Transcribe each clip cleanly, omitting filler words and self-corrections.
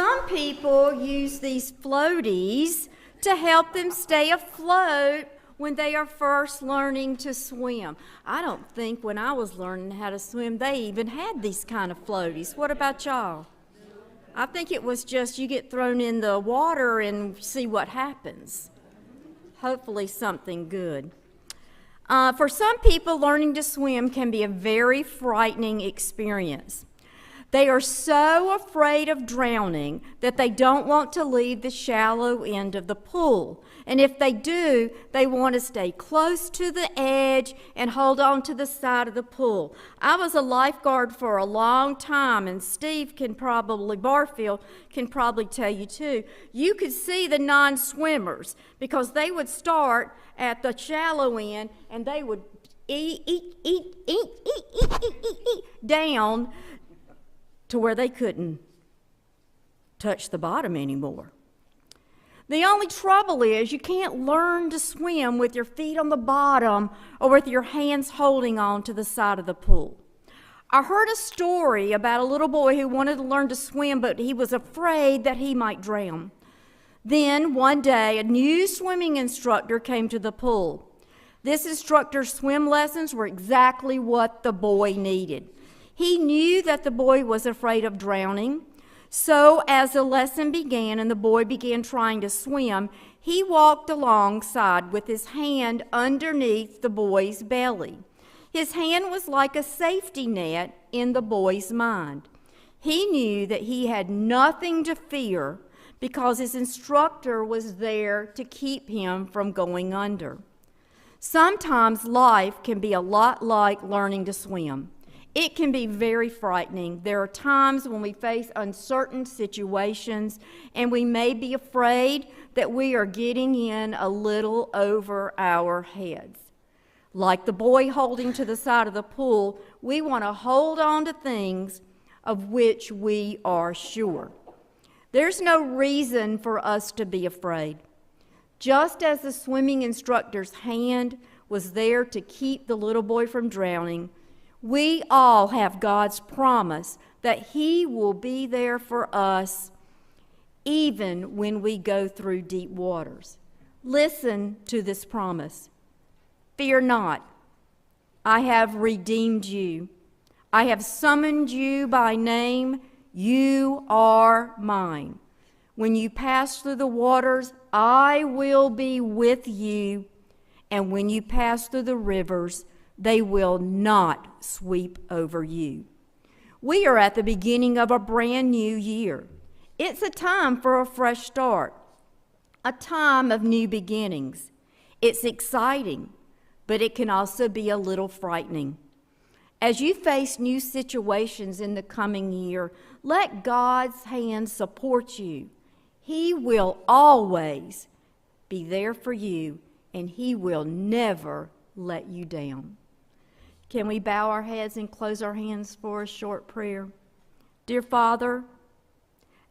Some people use these floaties to help them stay afloat when they are first learning to swim. I don't think when I was learning how to swim they even had these kind of floaties. What about y'all? I think it was just you get thrown in the water and see what happens. Hopefully something good. For some people, learning to swim can be a very frightening experience. They are so afraid of drowning that they don't want to leave the shallow end of the pool. And if they do, they want to stay close to the edge and hold on to the side of the pool. I was a lifeguard for a long time, and Steve Barfield can probably tell you too. You could see the non-swimmers because they would start at the shallow end and they would eat down to where they couldn't touch the bottom anymore. The only trouble is you can't learn to swim with your feet on the bottom or with your hands holding on to the side of the pool. I heard a story about a little boy who wanted to learn to swim, but he was afraid that he might drown. Then one day, a new swimming instructor came to the pool. This instructor's swim lessons were exactly what the boy needed. He knew that the boy was afraid of drowning, so as the lesson began and the boy began trying to swim, he walked alongside with his hand underneath the boy's belly. His hand was like a safety net in the boy's mind. He knew that he had nothing to fear because his instructor was there to keep him from going under. Sometimes life can be a lot like learning to swim. It can be very frightening. There are times when we face uncertain situations and we may be afraid that we are getting in a little over our heads. Like the boy holding to the side of the pool, we want to hold on to things of which we are sure. There's no reason for us to be afraid. Just as the swimming instructor's hand was there to keep the little boy from drowning, we all have God's promise that He will be there for us even when we go through deep waters. Listen to this promise. Fear not, I have redeemed you. I have summoned you by name. You are mine. When you pass through the waters, I will be with you. And when you pass through the rivers, they will not sweep over you. We are at the beginning of a brand new year. It's a time for a fresh start, a time of new beginnings. It's exciting, but it can also be a little frightening. As you face new situations in the coming year, let God's hand support you. He will always be there for you, and He will never let you down. Can we bow our heads and close our hands for a short prayer? Dear Father,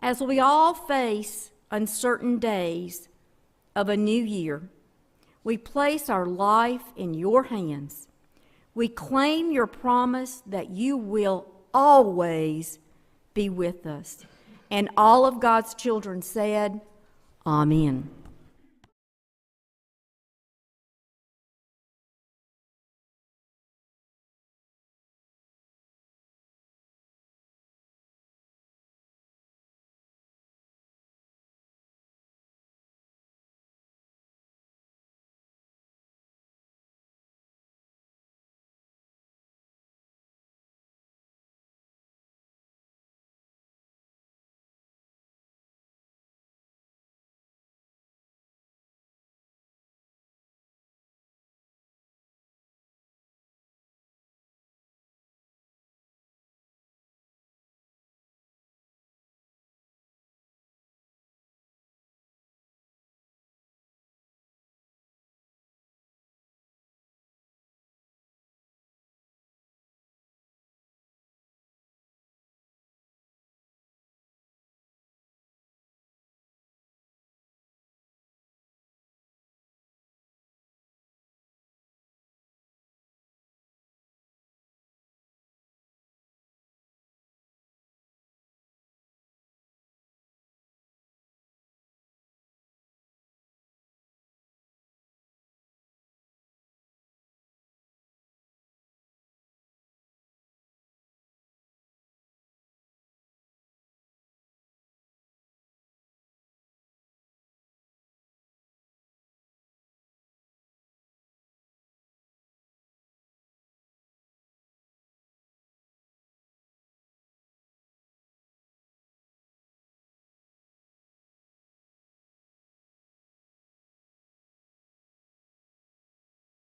as we all face uncertain days of a new year, we place our life in your hands. We claim your promise that you will always be with us. And all of God's children said, Amen.